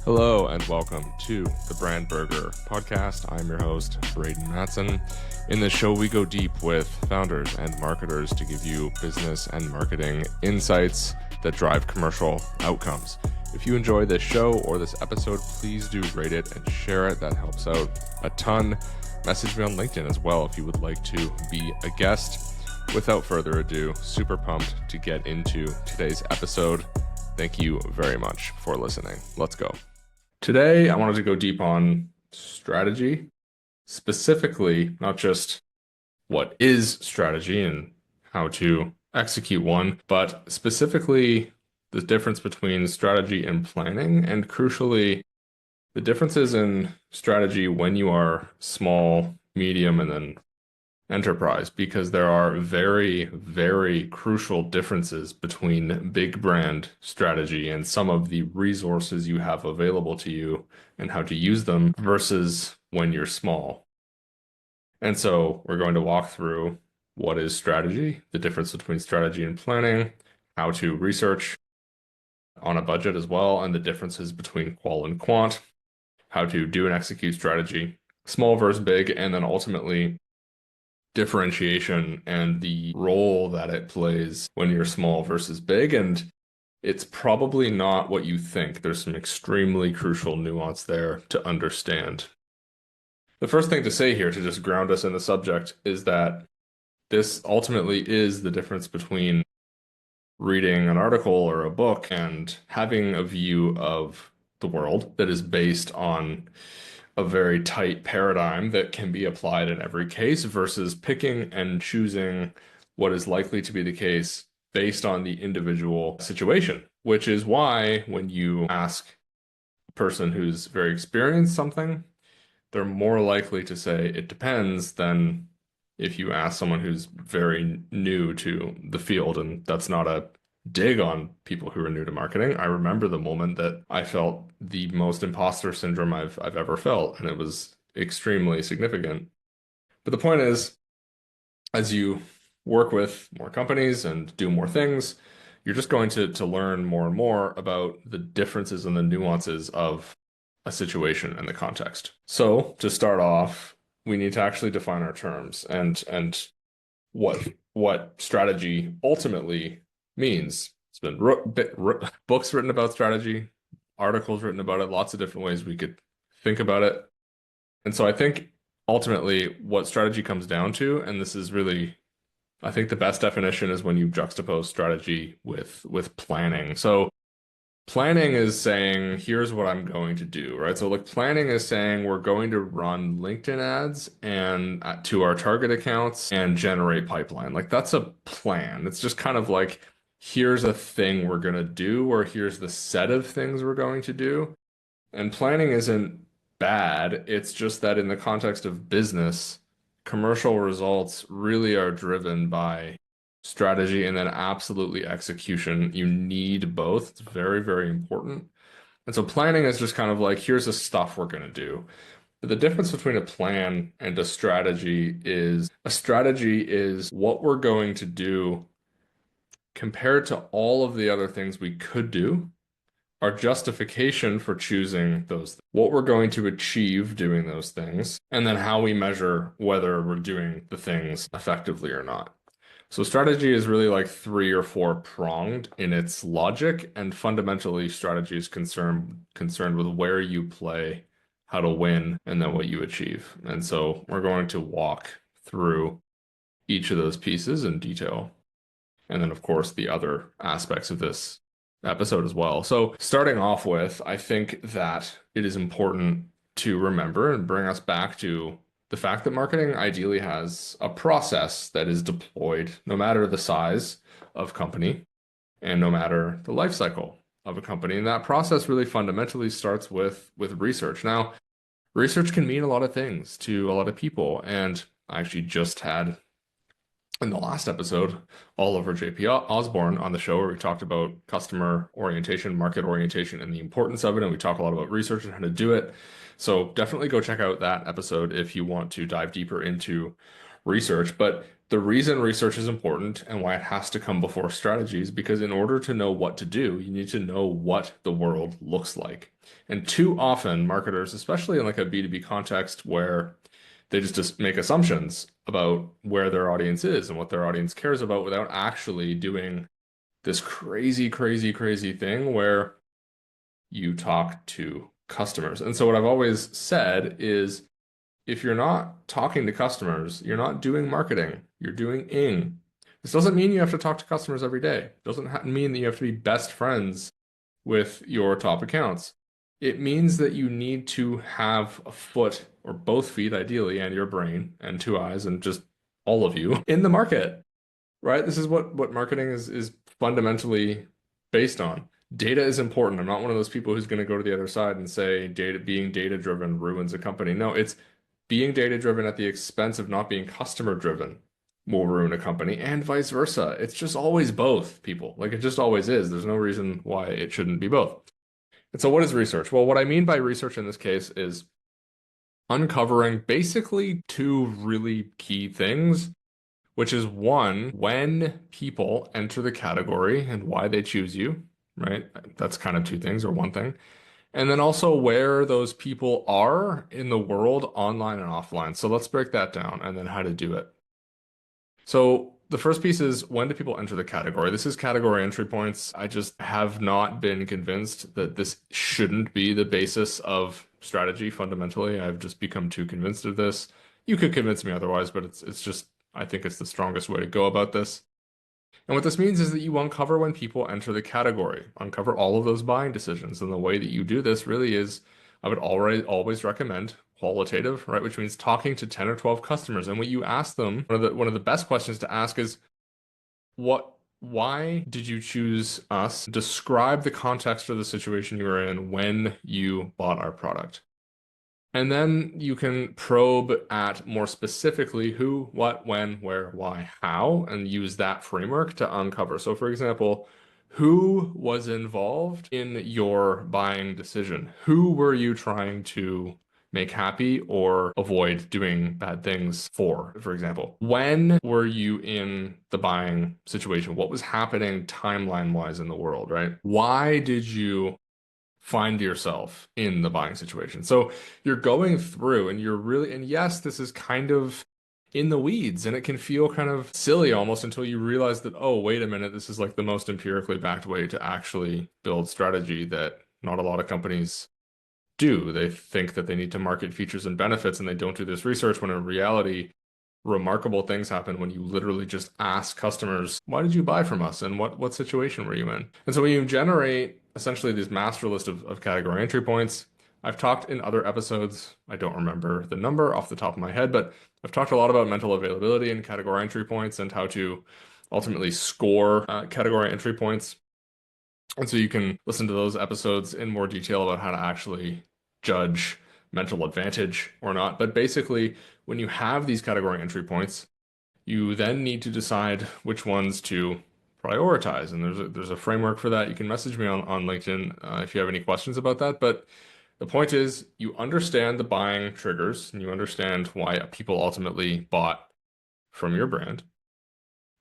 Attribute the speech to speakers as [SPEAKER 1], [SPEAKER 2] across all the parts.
[SPEAKER 1] Hello and welcome to the Brand Burger podcast. I'm your host, Braden Matson. In this show, we go deep with founders and marketers to give you business and marketing insights that drive commercial outcomes. If you enjoy this show or this episode, please do rate it and share it. That helps out a ton. Message me on LinkedIn as well if you would like to be a guest. Without further ado, super pumped to get into today's episode. Thank you very much for listening. Let's go. Today, I wanted to go deep on strategy, specifically, not just what is strategy and how to execute one, but specifically the difference between strategy and planning, and crucially, the differences in strategy when you are small, medium, and then enterprise, because there are very, very crucial differences between big brand strategy and some of the resources you have available to you and how to use them versus when you're small. And so we're going to walk through what is strategy, the difference between strategy and planning, how to research on a budget as well, and the differences between qual and quant, how to do and execute strategy, small versus big, and then ultimately differentiation and the role that it plays when you're small versus big. And it's probably not what you think. There's some extremely crucial nuance there to understand. The first thing to say here, to just ground us in the subject, is that this ultimately is the difference between reading an article or a book and having a view of the world that is based on a very tight paradigm that can be applied in every case versus picking and choosing what is likely to be the case based on the individual situation, which is why when you ask a person who's very experienced something, they're more likely to say it depends than if you ask someone who's very new to the field. And that's not a dig on people who are new to marketing. I remember the moment that I felt the most imposter syndrome I've ever felt, and it was extremely significant. But the point is, as you work with more companies and do more things, you're just going to learn more and more about the differences and the nuances of a situation and the context. So to start off, we need to actually define our terms and what strategy ultimately means. It's been books written about strategy, articles written about it, lots of different ways we could think about it. And so I think ultimately what strategy comes down to, and this is really, I think the best definition is when you juxtapose strategy with planning. So planning is saying, here's what I'm going to do, right? So like planning is saying we're going to run LinkedIn ads and to our target accounts and generate pipeline. Like that's a plan. It's just kind of like, here's a thing we're going to do, or here's the set of things we're going to do. And planning isn't bad. It's just that in the context of business, commercial results really are driven by strategy and then absolutely execution. You need both. It's very, very important. And so planning is just kind of like, here's the stuff we're going to do. But the difference between a plan and a strategy is what we're going to do compared to all of the other things we could do, our justification for choosing those, what we're going to achieve doing those things, and then how we measure whether we're doing the things effectively or not. So strategy is really like 3 or 4 pronged in its logic, and fundamentally strategy is concerned with where you play, how to win, and then what you achieve. And so we're going to walk through each of those pieces in detail. And then of course the other aspects of this episode as well. So starting off with, I think that it is important to remember and bring us back to the fact that marketing ideally has a process that is deployed no matter the size of company and no matter the life cycle of a company. And that process really fundamentally starts with research. Now, research can mean a lot of things to a lot of people. And I actually just had in the last episode, Oliver J.P. Osborne on the show, where we talked about customer orientation, market orientation, and the importance of it. And we talk a lot about research and how to do it. So definitely go check out that episode if you want to dive deeper into research. But The reason research is important and why it has to come before strategies, because in order to know what to do, you need to know what the world looks like. And too often, marketers, especially in like a B2B context where they just make assumptions about where their audience is and what their audience cares about without actually doing this crazy, crazy, crazy thing where you talk to customers. And so what I've always said is if you're not talking to customers, you're not doing marketing, you're doing ing. This doesn't mean you have to talk to customers every day. It doesn't mean that you have to be best friends with your top accounts. It means that you need to have a foot or both feet, ideally, and your brain and two eyes and just all of you in the market, right? This is what marketing is fundamentally based on. Data is important. I'm not one of those people who's going to go to the other side and say being data driven ruins a company. No, it's being data driven at the expense of not being customer driven will ruin a company and vice versa. It's just always both, people. Like it just always is. There's no reason why it shouldn't be both. And so what is research? Well, what I mean by research in this case is uncovering basically two really key things, which is one, when people enter the category and why they choose you, right? That's kind of two things or one thing. And then also where those people are in the world, online and offline. So let's break that down and then how to do it. So the first piece is when do people enter the category? This is category entry points. I just have not been convinced that this shouldn't be the basis of strategy fundamentally. I've just become too convinced of this. You could convince me otherwise, but it's just I think it's the strongest way to go about this. And what this means is that you uncover when people enter the category, uncover all of those buying decisions. And the way that you do this really is, I would always recommend qualitative, right? Which means talking to 10 or 12 customers. And what you ask them, one of the best questions to ask is, why did you choose us? Describe the context of the situation you were in when you bought our product. And then you can probe at more specifically who, what, when, where, why, how, and use that framework to uncover. So, for example, who was involved in your buying decision? Who were you trying to make happy or avoid doing bad things for example? When were you in the buying situation? What was happening timeline-wise in the world, right? Why did you find yourself in the buying situation? So you're going through and you're really, and yes, this is kind of in the weeds and it can feel kind of silly almost until you realize that, oh, wait a minute, this is like the most empirically backed way to actually build strategy that not a lot of companies do. They think that they need to market features and benefits and they don't do this research when in reality, remarkable things happen when you literally just ask customers, why did you buy from us and what situation were you in? And so when you generate essentially this master list of category entry points, I've talked in other episodes, I don't remember the number off the top of my head, but I've talked a lot about mental availability and category entry points and how to ultimately score category entry points. And so you can listen to those episodes in more detail about how to actually judge mental advantage or not. But basically, when you have these category entry points, you then need to decide which ones to prioritize. And there's a framework for that. You can message me on LinkedIn if you have any questions about that. But the point is, you understand the buying triggers and you understand why people ultimately bought from your brand.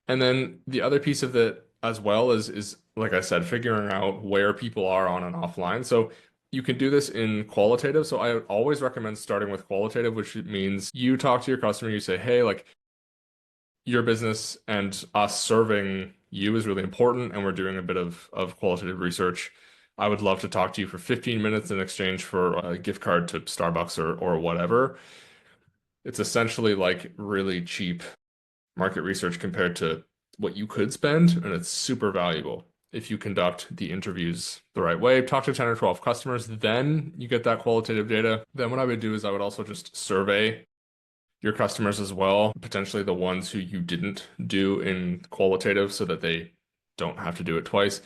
[SPEAKER 1] And then the other piece of it as well is like I said, figuring out where people are on and offline. So you can do this in qualitative. So I would always recommend starting with qualitative, which means you talk to your customer, you say, hey, like your business and us serving you is really important, and we're doing a bit of qualitative research. I would love to talk to you for 15 minutes in exchange for a gift card to Starbucks or whatever. It's essentially like really cheap market research compared to what you could spend, and it's super valuable if you conduct the interviews the right way. Talk to 10 or 12 customers, then you get that qualitative data. Then what I would do is I would also just survey your customers as well, potentially the ones who you didn't do in qualitative so that they don't have to do it twice,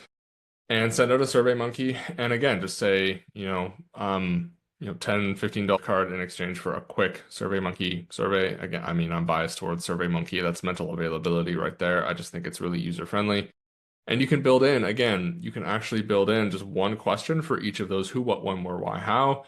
[SPEAKER 1] and send out a survey monkey. And again, just say, $10, $15 card in exchange for a quick survey monkey survey. Again, I mean, I'm biased towards survey monkey. That's mental availability right there. I just think it's really user friendly. And you can build in, again, you can actually build in just one question for each of those who, what, when, where, why, how.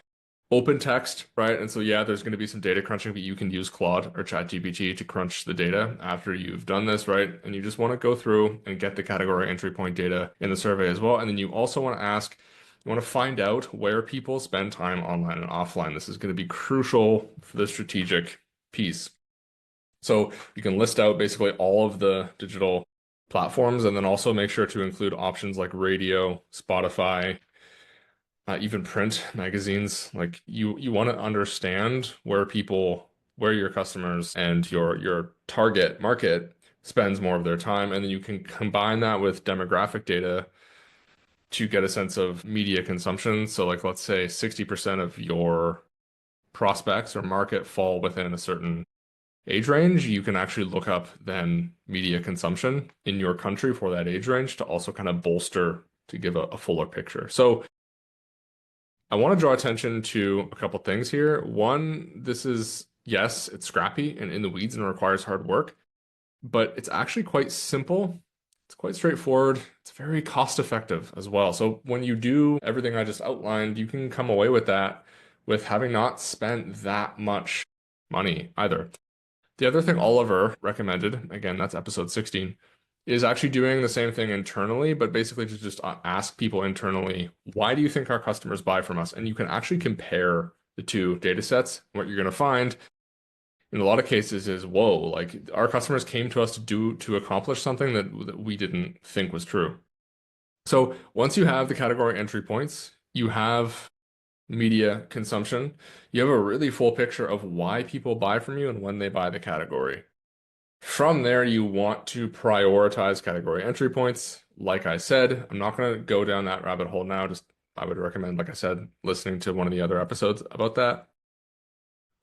[SPEAKER 1] open text, right? And so, yeah, there's going to be some data crunching, but you can use Claude or ChatGPT to crunch the data after you've done this, right? And you just want to go through and get the category entry point data in the survey as well. And then you also want to ask, you want to find out where people spend time online and offline. This is going to be crucial for the strategic piece. So you can list out basically all of the digital platforms and then also make sure to include options like radio, Spotify, even print magazines. Like you want to understand where your customers and your target market spends more of their time, and then you can combine that with demographic data to get a sense of media consumption. So like let's say 60% of your prospects or market fall within a certain age range, you can actually look up then media consumption in your country for that age range to also kind of bolster to give a fuller picture. So I want to draw attention to a couple things here. One, this is, yes, it's scrappy and in the weeds and requires hard work, but it's actually quite simple. It's quite straightforward. It's very cost effective as well. So when you do everything I just outlined, you can come away with that with having not spent that much money either. The other thing Oliver recommended, again, that's episode 16, is actually doing the same thing internally, but basically to just ask people internally, why do you think our customers buy from us? And you can actually compare the two data sets. What you're going to find in a lot of cases is, whoa, like our customers came to us to accomplish something that we didn't think was true. So once you have the category entry points, you have media consumption, you have a really full picture of why people buy from you and when they buy the category. From there, you want to prioritize category entry points. Like I said, I'm not going to go down that rabbit hole now. Just I would recommend, like I said, listening to one of the other episodes about that.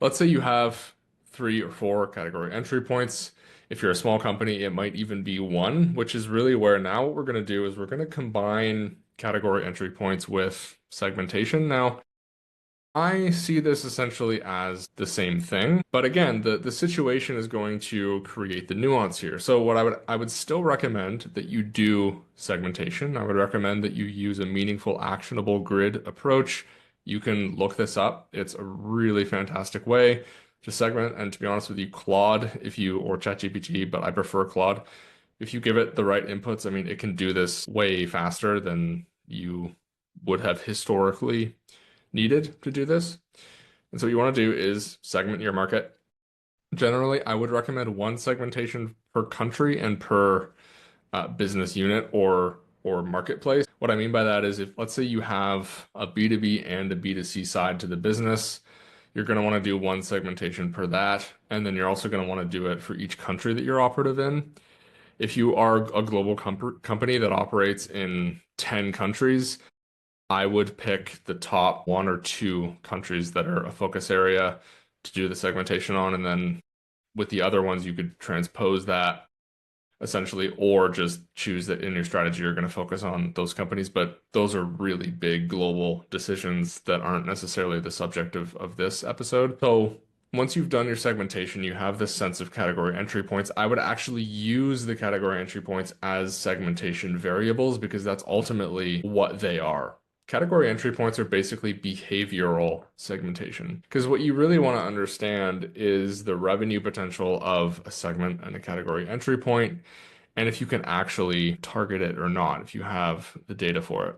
[SPEAKER 1] Let's say you have 3 or 4 category entry points. If you're a small company, it might even be one, which is really where now what we're going to do is we're going to combine category entry points with segmentation. Now, I see this essentially as the same thing, but again, the situation is going to create the nuance here. So what I would still recommend that you do segmentation. I would recommend that you use a meaningful, actionable grid approach. You can look this up. It's a really fantastic way to segment. And to be honest with you, Claude, if you or ChatGPT, but I prefer Claude. If you give it the right inputs, I mean, it can do this way faster than you would have historically needed to do this. And so what you want to do is segment your market. Generally, I would recommend one segmentation per country and per business unit or marketplace. What I mean by that is if let's say you have a B2B and a B2C side to the business, you're going to want to do one segmentation per that, and then you're also going to want to do it for each country that you're operative in. If you are a global company that operates in 10 countries, I would pick the top 1 or 2 countries that are a focus area to do the segmentation on, and then with the other ones, you could transpose that essentially, or just choose that in your strategy you're going to focus on those companies. But those are really big global decisions that aren't necessarily the subject of this episode. So once you've done your segmentation, you have this sense of category entry points. I would actually use the category entry points as segmentation variables because that's ultimately what they are. Category entry points are basically behavioral segmentation because what you really want to understand is the revenue potential of a segment and a category entry point, and if you can actually target it or not, if you have the data for it.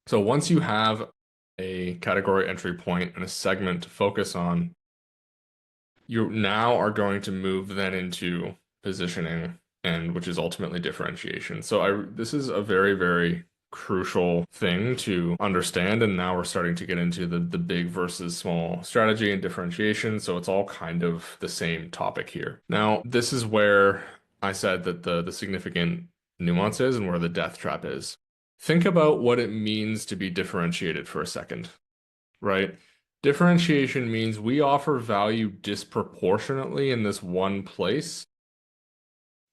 [SPEAKER 1] So once you have a category entry point and a segment to focus on, you now are going to move then into positioning and which is ultimately differentiation. So this is a very, very crucial thing to understand. And now we're starting to get into the big versus small strategy and differentiation. So it's all kind of the same topic here. Now, this is where I said that the significant nuance is and where the death trap is. Think about what it means to be differentiated for a second, right? Differentiation means we offer value disproportionately in this one place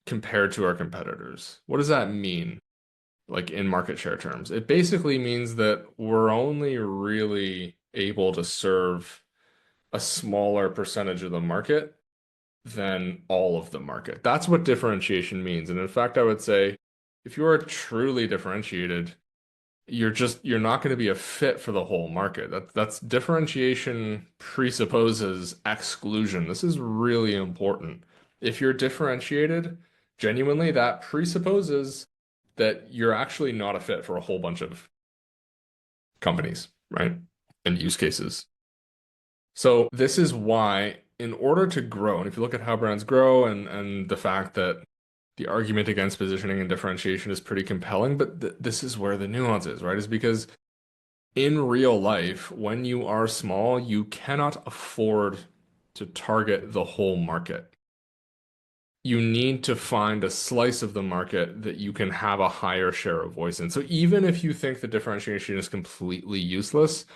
[SPEAKER 1] compared to our competitors. What does that mean? Like in market share terms, it basically means that we're only really able to serve a smaller percentage of the market than all of the market. That's what differentiation means. And in fact, I would say if you are truly differentiated, you're not going to be a fit for the whole market. That's differentiation presupposes exclusion. This is really important. If you're differentiated, genuinely, that presupposes that you're actually not a fit for a whole bunch of companies, right? And use cases. So this is why, in order to grow, and if you look at how brands grow and the fact that the argument against positioning and differentiation is pretty compelling, but th this is where the nuance is, right? Is because in real life, when you are small, you cannot afford to target the whole market. You need to find a slice of the market that you can have a higher share of voice in. So even if you think the differentiation is completely useless,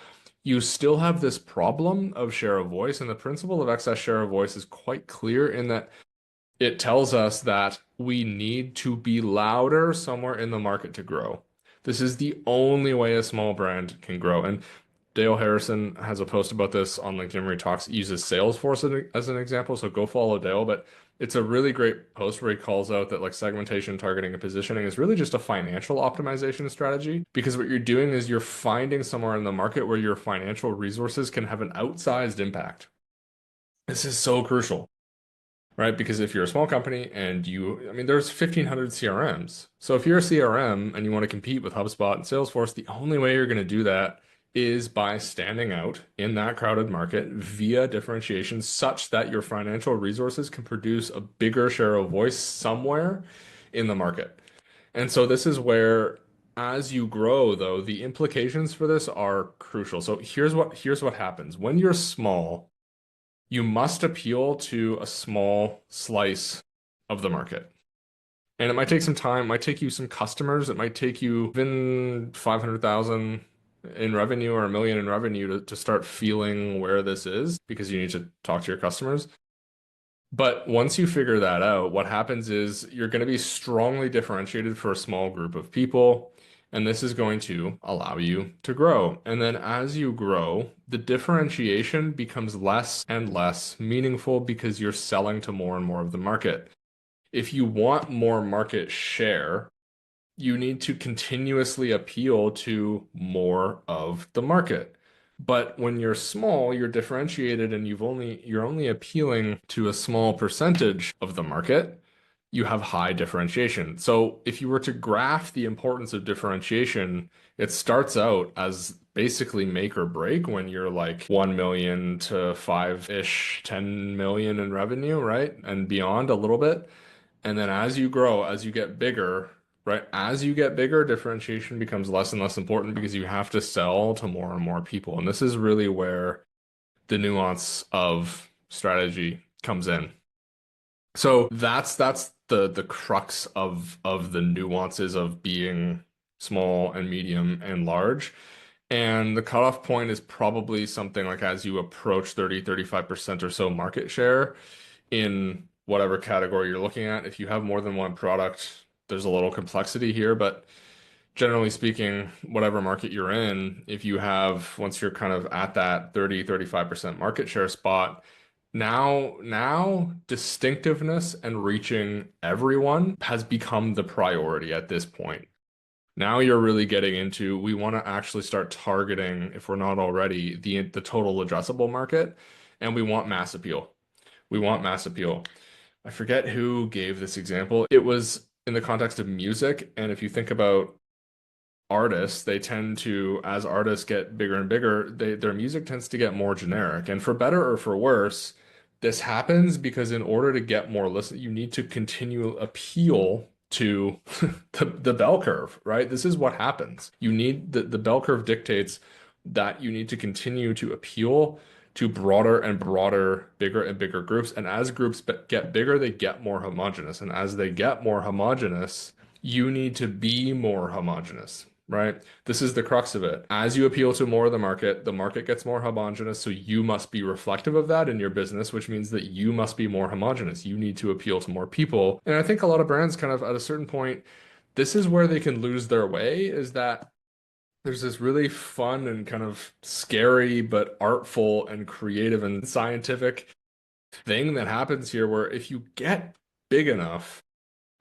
[SPEAKER 1] you still have this problem of share of voice, and the principle of excess share of voice is quite clear in that it tells us that we need to be louder somewhere in the market to grow. This is the only way a small brand can grow. And Dale Harrison has a post about this on LinkedIn where he uses Salesforce as an example. So go follow Dale. But it's a really great post where he calls out that like segmentation, targeting, and positioning is really just a financial optimization strategy. Because what you're doing is you're finding somewhere in the market where your financial resources can have an outsized impact. This is so crucial, right? Because if you're a small company and I mean, there's 1,500 CRMs. So if you're a CRM and you want to compete with HubSpot and Salesforce, the only way you're going to do that is by standing out in that crowded market via differentiation such that your financial resources can produce a bigger share of voice somewhere in the market. And so this is where, as you grow, though, the implications for this are crucial. So here's what happens. When you're small, you must appeal to a small slice of the market. And it might take some time, it might take you some customers, it might take you even 500,000 in revenue or a million in revenue to start feeling where this is because you need to talk to your customers. But once you figure that out, what happens is you're going to be strongly differentiated for a small group of people, and this is going to allow you to grow. And then as you grow, the differentiation becomes less and less meaningful because you're selling to more and more of the market. If you want more market share, you need to continuously appeal to more of the market. But when you're small, you're differentiated and you're only appealing to a small percentage of the market. You have high differentiation. So if you were to graph the importance of differentiation, it starts out as basically make or break when you're like 1 million to 5-ish, 10 million in revenue, right? And beyond a little bit. And then as you grow, as you get bigger, right? As you get bigger, differentiation becomes less and less important because you have to sell to more and more people. And this is really where the nuance of strategy comes in. So that's the crux of the nuances of being small and medium and large. And the cutoff point is probably something like as you approach 35% or so market share in whatever category you're looking at. If you have more than one product, there's a little complexity here, but generally speaking, whatever market you're in, if you have, once you're kind of at that 35% market share spot, now distinctiveness and reaching everyone has become the priority at this point. Now you're really getting into, we want to actually start targeting, if we're not already, the total addressable market, and we want mass appeal. We want mass appeal. I forget who gave this example. It was in the context of music, and if you think about artists, they tend to, as artists get bigger and bigger, their music tends to get more generic. And for better or for worse, this happens because in order to get more listen, you need to continue appeal to the bell curve, right? This is what happens. You need the bell curve dictates that you need to continue to appeal to broader and broader, bigger and bigger groups. And as groups get bigger, they get more homogenous. And as they get more homogenous, you need to be more homogenous, right? This is the crux of it. As you appeal to more of the market gets more homogenous. So you must be reflective of that in your business, which means that you must be more homogenous. You need to appeal to more people. And I think a lot of brands kind of at a certain point, this is where they can lose their way, is that there's this really fun and kind of scary, but artful and creative and scientific thing that happens here where if you get big enough,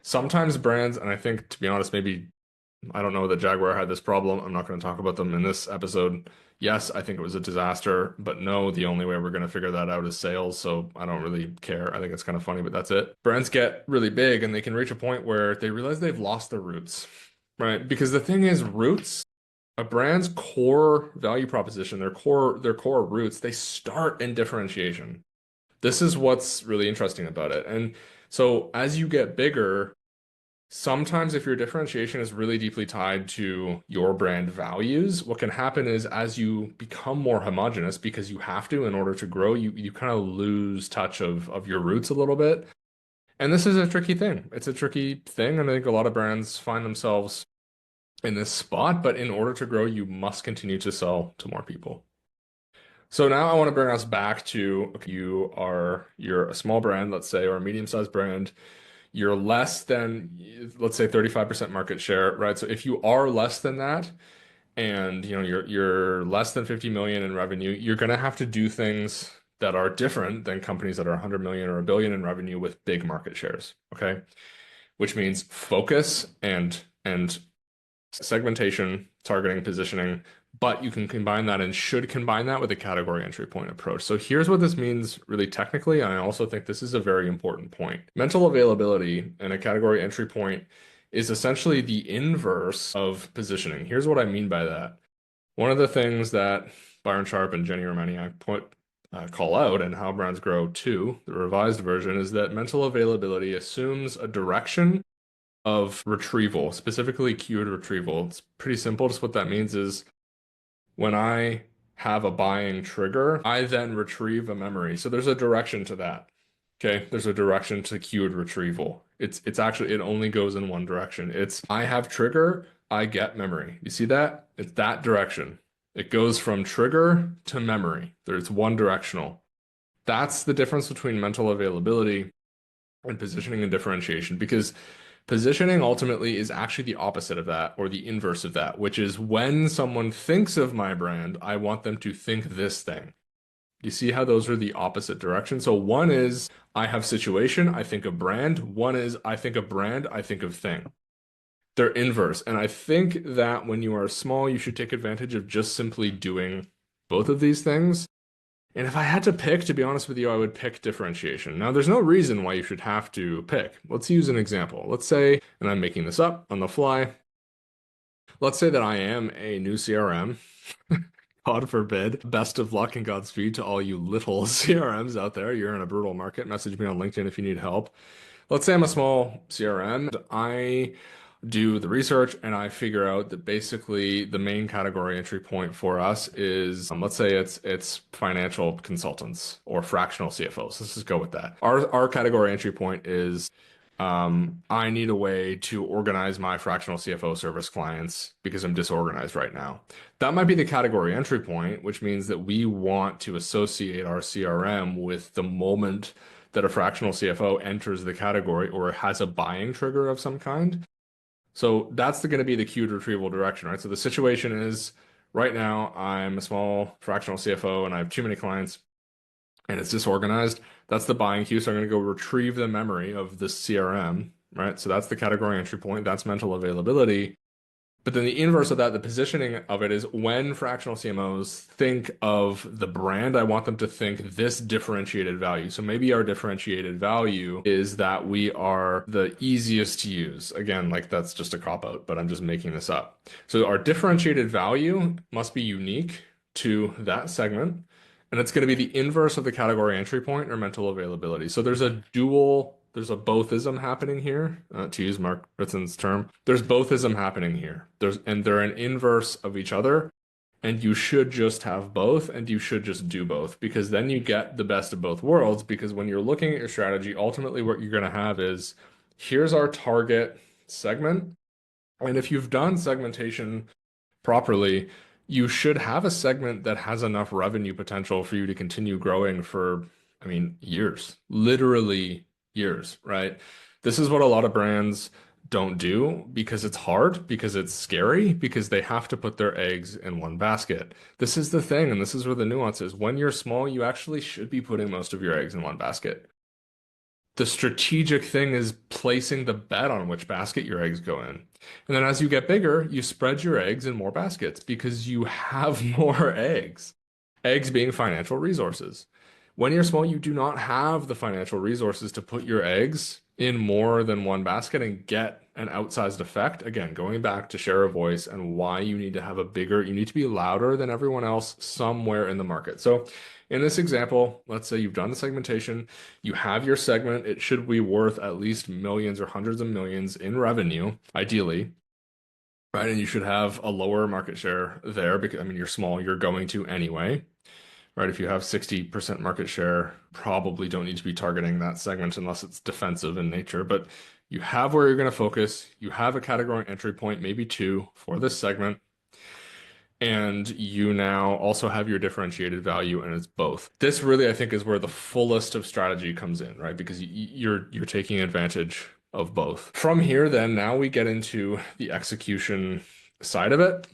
[SPEAKER 1] sometimes brands, and I think to be honest, maybe I don't know that Jaguar had this problem. I'm not going to talk about them in this episode. Yes, I think it was a disaster, but no, the only way we're going to figure that out is sales. So I don't really care. I think it's kind of funny, but that's it. Brands get really big and they can reach a point where they realize they've lost their roots, right? Because the thing is, roots, a brand's core value proposition, their core roots, they start in differentiation. This is what's really interesting about it. And so as you get bigger, sometimes if your differentiation is really deeply tied to your brand values, what can happen is as you become more homogenous, because you have to in order to grow, you kind of lose touch of your roots a little bit. And this is a tricky thing. It's a tricky thing, and I think a lot of brands find themselves in this spot, but in order to grow, you must continue to sell to more people. So now I want to bring us back to okay, you're a small brand, let's say, or a medium-sized brand. You're less than, let's say, 35% market share, right? So if you are less than that, and you're less than 50 million in revenue, you're going to have to do things that are different than companies that are 100 million or a billion in revenue with big market shares. Okay, which means focus and segmentation, targeting, positioning, but you can combine that and should combine that with a category entry point approach. So here's what this means really technically, and I also think this is a very important point. Mental availability and a category entry point is essentially the inverse of positioning. Here's what I mean by that. One of the things that Byron Sharp and Jenny Romaniak call out, and How Brands Grow 2, the revised version, is that mental availability assumes a direction of retrieval, specifically keyword retrieval. It's pretty simple. Just what that means is when I have a buying trigger, I then retrieve a memory. So there's a direction to that. Okay, there's a direction to keyword retrieval. It's actually it only goes in one direction. It's I have trigger, I get memory. You see that? It's that direction. It goes from trigger to memory. There's one directional. That's the difference between mental availability and positioning and differentiation because positioning ultimately is actually the opposite of that or the inverse of that, which is when someone thinks of my brand, I want them to think this thing. You see how those are the opposite direction? So one is I have situation, I think of brand. One is I think of brand, I think of thing. They're inverse. And I think that when you are small, you should take advantage of just simply doing both of these things. And if I had to pick, to be honest with you, I would pick differentiation. Now, there's no reason why you should have to pick. Let's use an example. Let's say, and I'm making this up on the fly, let's say that I am a new CRM. God forbid. Best of luck and Godspeed to all you little CRMs out there. You're in a brutal market. Message me on LinkedIn if you need help. Let's say I'm a small CRM. I do the research and I figure out that basically the main category entry point for us is let's say it's financial consultants or fractional CFOs. Let's just go with that. Our category entry point is I need a way to organize my fractional CFO service clients because I'm disorganized right now. That might be the category entry point, which means that we want to associate our CRM with the moment that a fractional CFO enters the category or has a buying trigger of some kind. So that's going to be the queued retrieval direction, right? So the situation is right now I'm a small fractional CFO and I have too many clients and it's disorganized. That's the buying queue. So I'm going to go retrieve the memory of the CRM, right? So that's the category entry point. That's mental availability. But then the inverse of that, the positioning of it is when fractional CMOs think of the brand, I want them to think this differentiated value. So maybe our differentiated value is that we are the easiest to use. Again, like that's just a cop out, but I'm just making this up. So our differentiated value must be unique to that segment. And it's going to be the inverse of the category entry point or mental availability. So there's a bothism happening here, to use Mark Ritzen's term. There's bothism happening here. They're an inverse of each other. And you should just have both and you should just do both because then you get the best of both worlds. Because when you're looking at your strategy, ultimately what you're going to have is here's our target segment. And if you've done segmentation properly, you should have a segment that has enough revenue potential for you to continue growing for, I mean, years, literally years, right? This is what a lot of brands don't do because it's hard, because it's scary, because they have to put their eggs in one basket. This is the thing, and this is where the nuance is. When you're small, you actually should be putting most of your eggs in one basket. The strategic thing is placing the bet on which basket your eggs go in. And then as you get bigger, you spread your eggs in more baskets because you have more eggs. Eggs being financial resources. When you're small, you do not have the financial resources to put your eggs in more than one basket and get an outsized effect. Again, going back to share a voice and why you need to have a bigger, you need to be louder than everyone else somewhere in the market. So in this example, let's say you've done the segmentation, you have your segment, it should be worth at least millions or hundreds of millions in revenue, ideally. Right, and you should have a lower market share there because I mean you're small, you're going to anyway. Right, if you have 60% market share, probably don't need to be targeting that segment unless it's defensive in nature. But you have where you're going to focus. You have a category entry point, maybe two for this segment. And you now also have your differentiated value, and it's both. This really, I think, is where the fullest of strategy comes in, right? Because you're taking advantage of both. From here, then now we get into the execution side of it.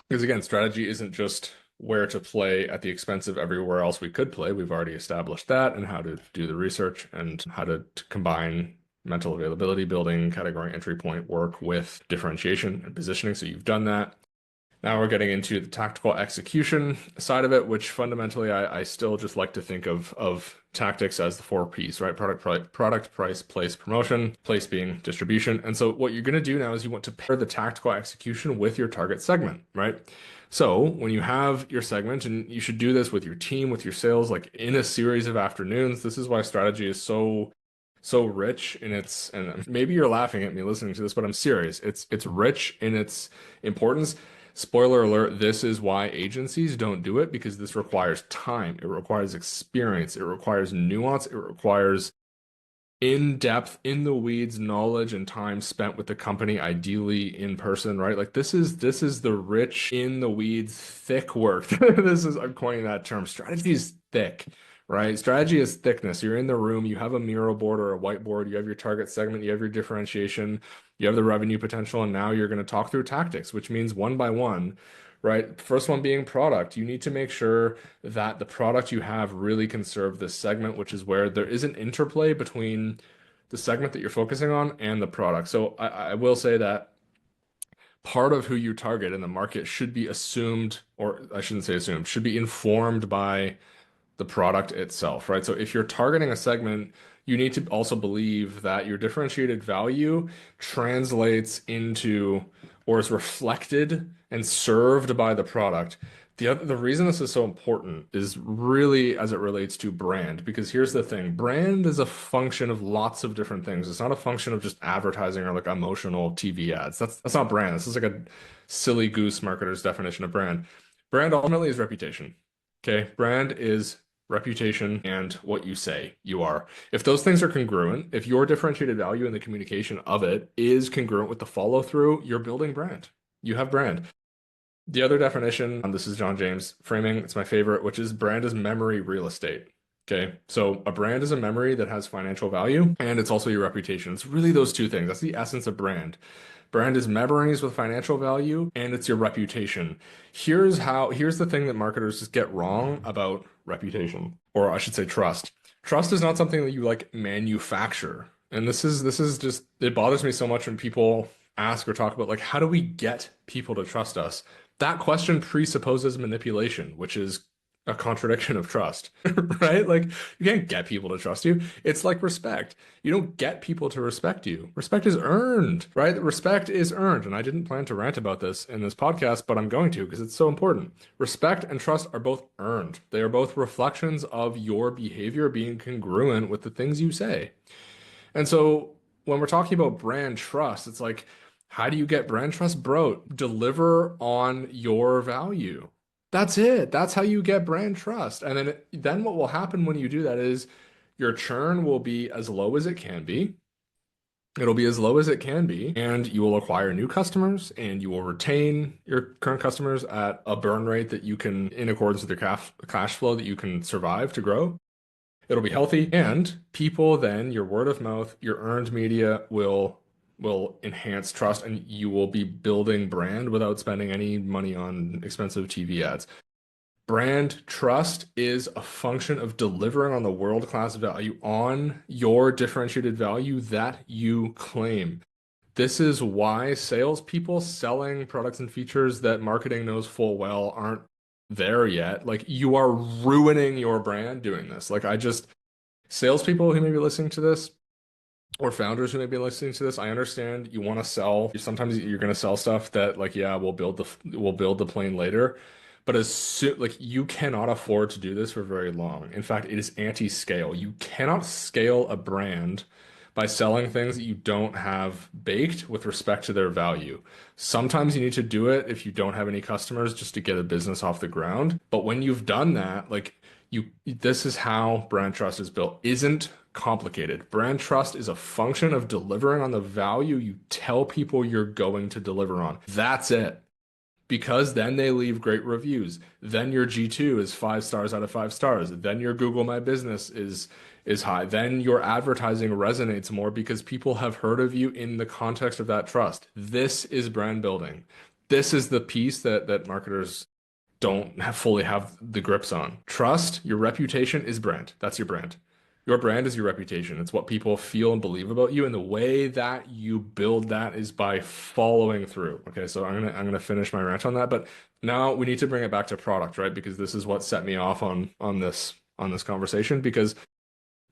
[SPEAKER 1] Because again, strategy isn't just where to play at the expense of everywhere else we could play. We've already established that and how to do the research and how to combine mental availability building, category entry point work with differentiation and positioning. So you've done that. Now we're getting into the tactical execution side of it, which fundamentally I still just like to think of tactics as the four P's, right? Product, price, place, promotion, place being distribution. And so what you're going to do now is you want to pair the tactical execution with your target segment, right? So when you have your segment, and you should do this with your team, with your sales, like in a series of afternoons, this is why strategy is so rich in its, and maybe you're laughing at me listening to this, but I'm serious. It's rich in its importance. Spoiler alert, this is why agencies don't do it because this requires time. It requires experience. It requires nuance. It requires in-depth, in the weeds knowledge and time spent with the company, ideally in person, right? Like this is the rich in the weeds, thick work. I'm coining that term. Strategy is thick, right? Strategy is thickness. You're in the room, you have a Miro board or a whiteboard, you have your target segment, you have your differentiation, you have the revenue potential, and now you're going to talk through tactics, which means one by one, right? First one being product. You need to make sure that the product you have really can serve this segment, which is where there is an interplay between the segment that you're focusing on and the product. So I will say that part of who you target in the market should be assumed, or I shouldn't say assumed, should be informed by the product itself, right? So if you're targeting a segment, you need to also believe that your differentiated value translates into or is reflected and served by the product. The reason this is so important is really as it relates to brand, because here's the thing, brand is a function of lots of different things. It's not a function of just advertising or like emotional TV ads. That's not brand. This is like a silly goose marketer's definition of brand. Brand ultimately is reputation. Okay, brand is reputation and what you say you are. If those things are congruent, if your differentiated value in the communication of it is congruent with the follow through, you're building brand. You have brand. The other definition, this is John James framing, it's my favorite, which is brand is memory real estate. Okay, so a brand is a memory that has financial value and it's also your reputation. It's really those two things. That's the essence of brand. Brand is memories with financial value and it's your reputation. Here's the thing that marketers just get wrong about reputation, or I should say trust. Trust is not something that you like manufacture. And this is just, it bothers me so much when people ask or talk about like, how do we get people to trust us? That question presupposes manipulation, which is a contradiction of trust, right? Like you can't get people to trust you. It's like respect. You don't get people to respect you. Respect is earned, right? Respect is earned. And I didn't plan to rant about this in this podcast, but I'm going to because it's so important. Respect and trust are both earned. They are both reflections of your behavior being congruent with the things you say. And so when we're talking about brand trust, it's like, how do you get brand trust? Bro, deliver on your value. That's it. That's how you get brand trust. And then what will happen when you do that is your churn will be as low as it can be. It'll be as low as it can be, and you will acquire new customers and you will retain your current customers at a burn rate that you can, in accordance with your cash flow, that you can survive to grow. It'll be healthy, and people then, your word of mouth, your earned media will enhance trust, and you will be building brand without spending any money on expensive TV ads. Brand trust is a function of delivering on the world-class value, on your differentiated value that you claim. This is why salespeople selling products and features that marketing knows full well aren't there yet. Like, you are ruining your brand doing this. Salespeople who may be listening to this, or founders who may be listening to this, I understand you want to sell. Sometimes you're going to sell stuff that, like, yeah, we'll build the plane later. But as soon, like, you cannot afford to do this for very long. In fact, it is anti-scale. You cannot scale a brand by selling things that you don't have baked with respect to their value. Sometimes you need to do it if you don't have any customers just to get a business off the ground. But when you've done that, this is how brand trust is built. Isn't complicated. Brand trust is a function of delivering on the value you tell people you're going to deliver on. That's it. Because then they leave great reviews. Then your G2 is 5 stars out of 5 stars. Then your Google My Business is high. Then your advertising resonates more because people have heard of you in the context of that trust. This is brand building. This is the piece that marketers don't fully have the grips on. Trust, your reputation is brand. That's your brand. Your brand is your reputation. It's what people feel and believe about you, and the way that you build that is by following through. Okay, so I'm gonna finish my rant on that, but now we need to bring it back to product, right? Because this is what set me off on this conversation, because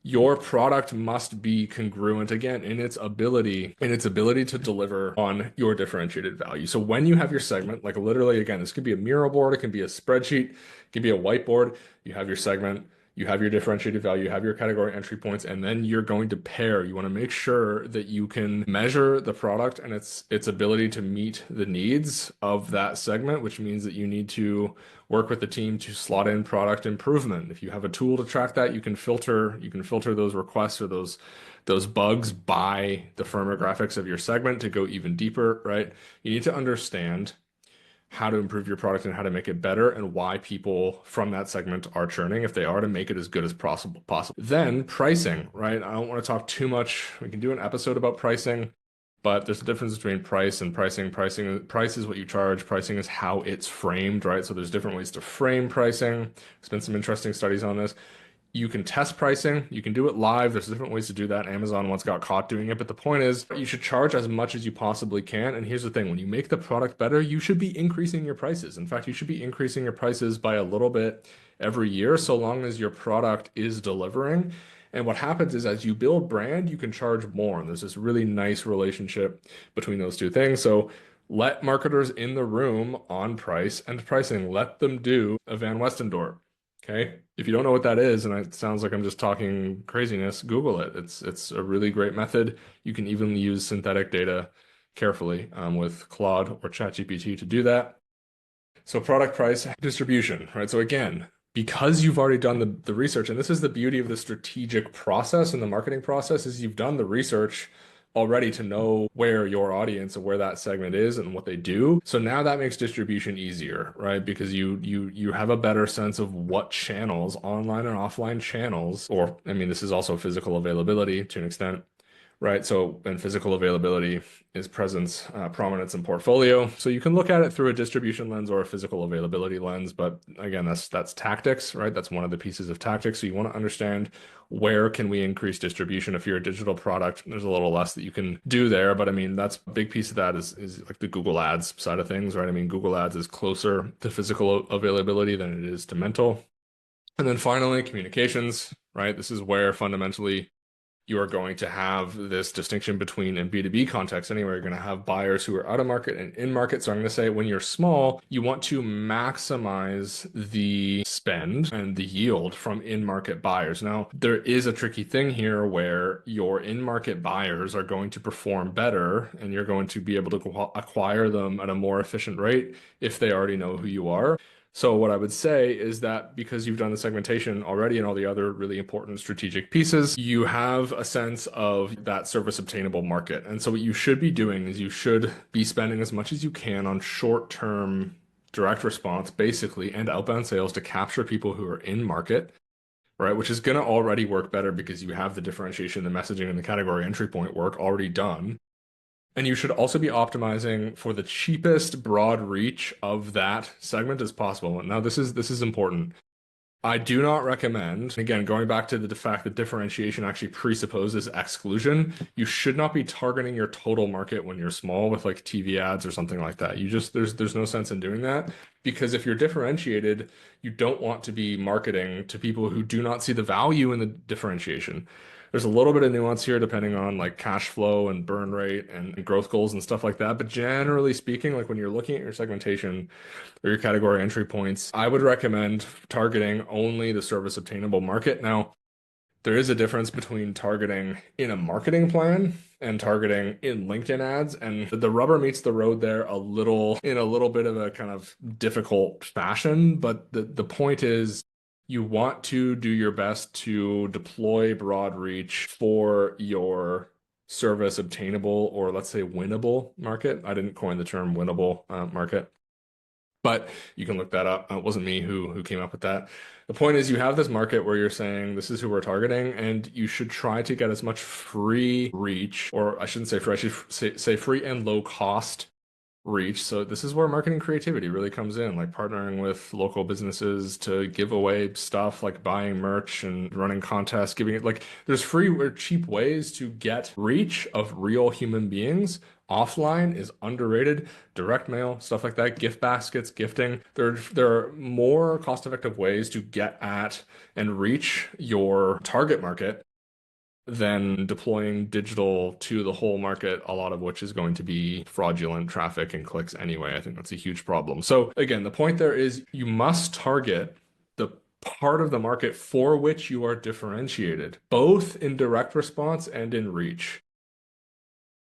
[SPEAKER 1] your product must be congruent again in its ability to deliver on your differentiated value. So when you have your segment, like literally again, this could be a mural board, it can be a spreadsheet, it can be a whiteboard. You have your segment, you have your differentiated value, you have your category entry points, and then you're going to pair. You want to make sure that you can measure the product and its ability to meet the needs of that segment, which means that you need to work with the team to slot in product improvement. If you have a tool to track that, you can filter those requests or those bugs by the firmographics of your segment to go even deeper, right? You need to understand how to improve your product and how to make it better and why people from that segment are churning, if they are, to make it as good as possible. Then pricing, right? I don't want to talk too much. We can do an episode about pricing, but there's a difference between price and pricing. Price is what you charge. Pricing is how it's framed, right? So there's different ways to frame pricing. There's been some interesting studies on this. You can test pricing. You can do it live. There's different ways to do that. Amazon once got caught doing it. But the point is, you should charge as much as you possibly can. And here's the thing, when you make the product better, you should be increasing your prices. In fact, you should be increasing your prices by a little bit every year, so long as your product is delivering. And what happens is, as you build brand, you can charge more. And there's this really nice relationship between those two things. So let marketers in the room on price and pricing, let them do a Van Westendorp. Okay. If you don't know what that is, and it sounds like I'm just talking craziness, Google it. It's a really great method. You can even use synthetic data carefully with Claude or ChatGPT to do that. So product price distribution, right? So again, because you've already done the research, and this is the beauty of the strategic process and the marketing process, is you've done the research already to know where your audience and where that segment is and what they do. So now that makes distribution easier, right? Because you have a better sense of what channels, online and offline channels, or I mean, this is also physical availability to an extent, right? So, and physical availability is presence, prominence, and portfolio. So you can look at it through a distribution lens or a physical availability lens. But again, that's tactics, right? That's one of the pieces of tactics. So you want to understand, where can we increase distribution? If you're a digital product, there's a little less that you can do there. But I mean, that's a big piece of that is like the Google Ads side of things, right? I mean, Google Ads is closer to physical availability than it is to mental. And then finally, communications, right? This is where fundamentally you are going to have this distinction between, in B2B context anyway, you're going to have buyers who are out of market and in market. So I'm going to say, when you're small, you want to maximize the spend and the yield from in-market buyers. Now, there is a tricky thing here where your in-market buyers are going to perform better and you're going to be able to acquire them at a more efficient rate if they already know who you are. So what I would say is that because you've done the segmentation already and all the other really important strategic pieces, you have a sense of that service obtainable market. And so what you should be doing is you should be spending as much as you can on short-term direct response, basically, and outbound sales to capture people who are in market, right? Which is going to already work better because you have the differentiation, the messaging, and the category entry point work already done. And you should also be optimizing for the cheapest broad reach of that segment as possible. Now, this is important. I do not recommend, again, going back to the fact that differentiation actually presupposes exclusion, you should not be targeting your total market when you're small with like TV ads or something like that. You just, there's no sense in doing that because if you're differentiated, you don't want to be marketing to people who do not see the value in the differentiation. There's a little bit of nuance here depending on like cash flow and burn rate and growth goals and stuff like that. But generally speaking, like when you're looking at your segmentation, or your category entry points, I would recommend targeting only the service obtainable market. Now, there is a difference between targeting in a marketing plan and targeting in LinkedIn ads, and the rubber meets the road there a little in a little bit of a kind of difficult fashion. But the point is you want to do your best to deploy broad reach for your service obtainable or let's say winnable market. I didn't coin the term winnable market. But you can look that up. It wasn't me who came up with that. The point is you have this market where you're saying this is who we're targeting, and you should try to get as much free reach, or I shouldn't say free, I should say free and low cost reach. So this is where marketing creativity really comes in, like partnering with local businesses to give away stuff like buying merch and running contests, giving it like there's free or cheap ways to get reach of real human beings. Offline is underrated. Direct mail, stuff like that, gift baskets, gifting. There are more cost-effective ways to get at and reach your target market than deploying digital to the whole market, a lot of which is going to be fraudulent traffic and clicks anyway. I think that's a huge problem. So again, the point there is you must target the part of the market for which you are differentiated, both in direct response and in reach.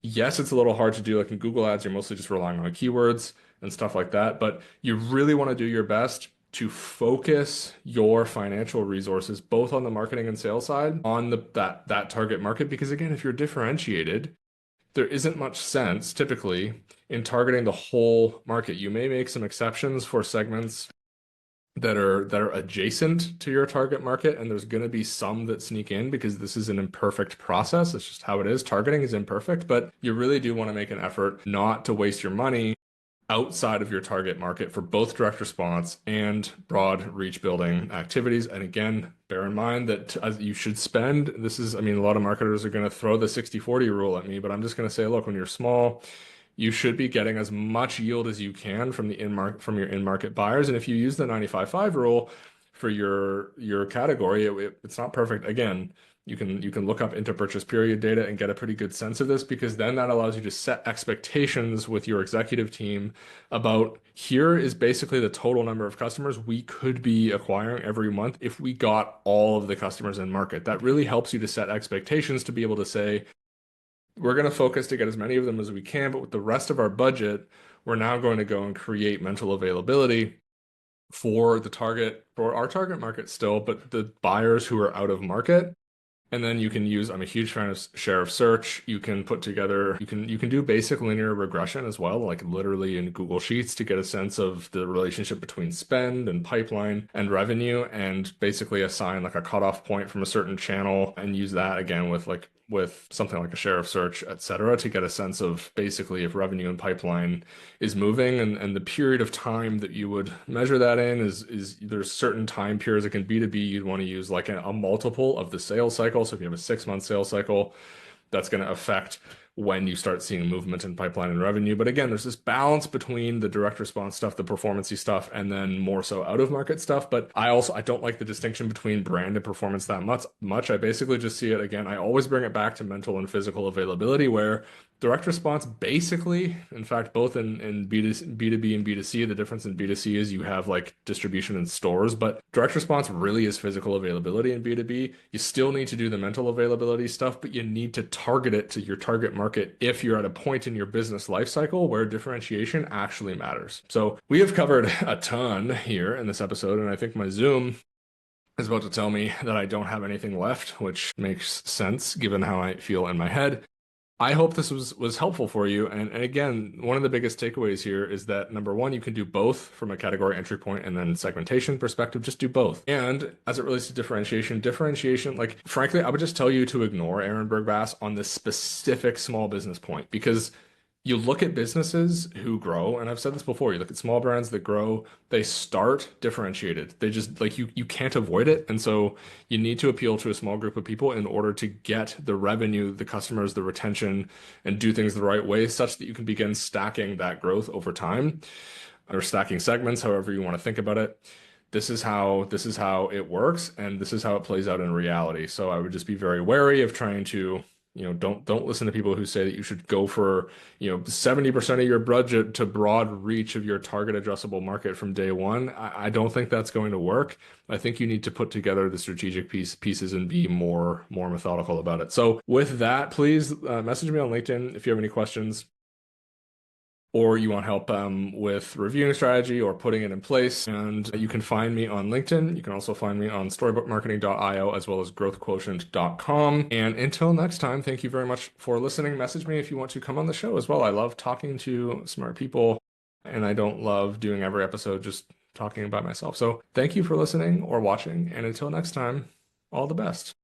[SPEAKER 1] Yes, it's a little hard to do. Like in Google Ads, you're mostly just relying on keywords and stuff like that, but you really want to do your best to focus your financial resources both on the marketing and sales side on that target market because again, if you're differentiated, there isn't much sense typically in targeting the whole market. You may make some exceptions for segments that are adjacent to your target market, and there's going to be some that sneak in because this is an imperfect process. It's just how it is. Targeting is imperfect, but you really do want to make an effort not to waste your money outside of your target market for both direct response and broad reach building activities. And again, bear in mind that as you should spend, this is, I mean, a lot of marketers are going to throw the 60-40 rule at me, but I'm just going to say, look, when you're small, you should be getting as much yield as you can from the from your in-market buyers. And if you use the 95/5 rule for your category, it's not perfect. Again, you can look up inter-purchase period data and get a pretty good sense of this because then that allows you to set expectations with your executive team about here is basically the total number of customers we could be acquiring every month if we got all of the customers in market. That really helps you to set expectations to be able to say, we're going to focus to get as many of them as we can, but with the rest of our budget, we're now going to go and create mental availability for our target market still, but the buyers who are out of market. And then you can use, I'm a huge fan of share of search. You can put together, you can do basic linear regression as well, like literally in Google Sheets to get a sense of the relationship between spend and pipeline and revenue and basically assign like a cutoff point from a certain channel and use that again with something like a share of search, et cetera, to get a sense of basically if revenue and pipeline is moving and the period of time that you would measure that in is there's certain time periods. Like in B2B, you'd want to use like a multiple of the sales cycle. So if you have a 6-month sales cycle, that's going to affect when you start seeing movement in pipeline and revenue. But again, there's this balance between the direct response stuff, the performancey stuff, and then more so out of market stuff. But I don't like the distinction between brand and performance that much. I basically just see it again. I always bring it back to mental and physical availability where direct response basically, in fact, both in B2B and B2C, the difference in B2C is you have like distribution in stores, but direct response really is physical availability in B2B. You still need to do the mental availability stuff, but you need to target it to your target market if you're at a point in your business life cycle where differentiation actually matters. So we have covered a ton here in this episode, and I think my Zoom is about to tell me that I don't have anything left, which makes sense given how I feel in my head. I hope this was helpful for you. And again, one of the biggest takeaways here is that number one, you can do both from a category entry point and then segmentation perspective, just do both. And as it relates to differentiation, like frankly, I would just tell you to ignore Aaron Bergbass on this specific small business point because You look at businesses who grow, and I've said this before, you look at small brands that grow, they start differentiated. They just like you can't avoid it. And so you need to appeal to a small group of people in order to get the revenue, the customers, the retention, and do things the right way such that you can begin stacking that growth over time or stacking segments, however you want to think about it. This is how it works, and this is how it plays out in reality. So I would just be very wary of trying to, don't listen to people who say that you should go for, 70% of your budget to broad reach of your target addressable market from day one. I don't think that's going to work. I think you need to put together the strategic pieces and be more methodical about it. So with that, please message me on LinkedIn if you have any questions or you want help with reviewing strategy or putting it in place. And you can find me on LinkedIn. You can also find me on storybookmarketing.io as well as growthquotient.com. And until next time, thank you very much for listening. Message me if you want to come on the show as well. I love talking to smart people, and I don't love doing every episode just talking about myself. So thank you for listening or watching. And until next time, all the best.